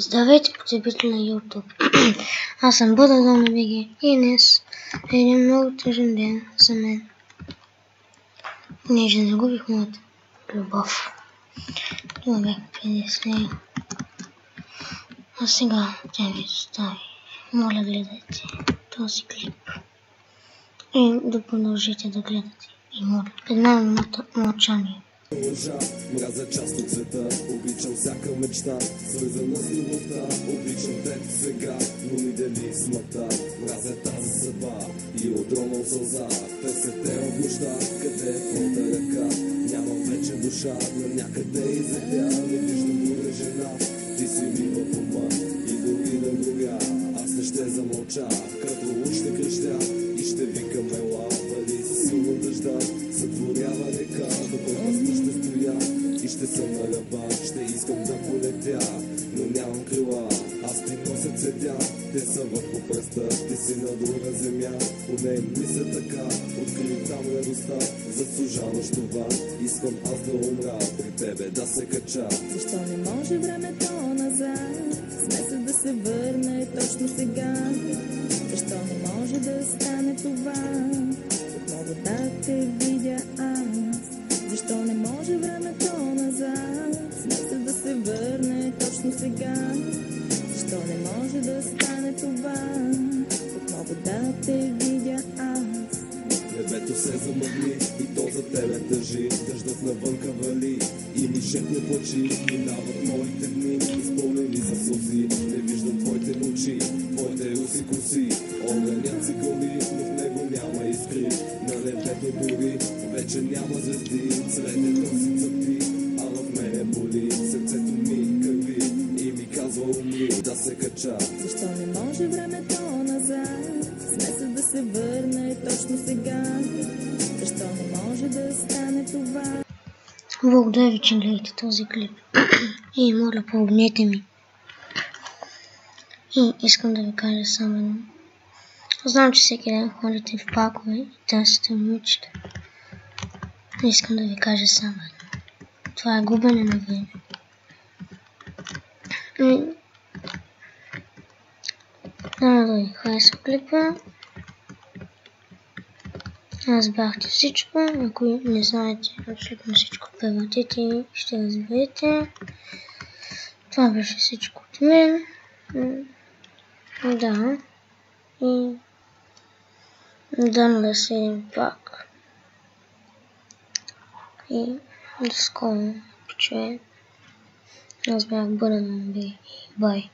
Здравейте, потребители на YouTube! Аз съм Бъдъл на БГ и днес е един много тъжен ден за мен. Понеже загубих моята любов. Това бях преди с нея. А сега тя ми остави. Моля, гледайте този клип. И да продължите да гледате. И моля, една минута мълчание. Мразя част от света, обичам всяка мечта, свързана с любовта, обичам теб сега, но ми дели смъртта. Мразя тази съдба и отронал сълза, търся те в нощта, къде е твоята ръка. Нямам вече душа, на някъде излетя, не виждам друга жена, ти си ми в ума и дори да горя. Аз не ще замълча, като ще крещя и ще викам ела, вали се силно дъжда, сътворява река, докато ще стоя и ще съм на ръба, ще искам да полетя, но нямам крила. Аз ти нося цветя, те са върху пръста, ти си на друга земя, поне мисля така, открий там радостта, заслужаваш това, искам аз да умра, при тебе да се кача. Защо не може времето назад, смеса да се върне точно сега? Защо не може да стане това, отново да те видя аз? Защо не може времето назад, смеса да се върне точно сега? Защо не може да стане това, отново да те видя аз? Небето се замъгли и то за тебе тъжи, дъждът навънка вали и ми шепне плачи. Минават моите дни, изпълнени със сълзи, не виждам твоите очи, твоите руси коси. Огънят се гори, но в него няма искри, на небето дори вече няма звезди. Цветето си цъпти, а в мене боли, сърцето ми кърви и ми казва умри, да се кача. Защо не може времето назад, смеса да се върне точно сега? Защо не може да стане това? Благодаря ви, че гледате този клип. И моля, помогнете ми. И искам да ви кажа само едно. Знам, че всеки ден ходите в паркове и търсите момичета. Искам да ви кажа само едно. Това е губене на време. Да ви харесва клипа. Разбрахте всичко. Ако не знаете абсолютно всичко, превъртете и ще разберете. Това беше всичко от мен. Да. И дано да се видим пак. И до скоро почуем. Аз бях Бъдъл на БГ. Бай.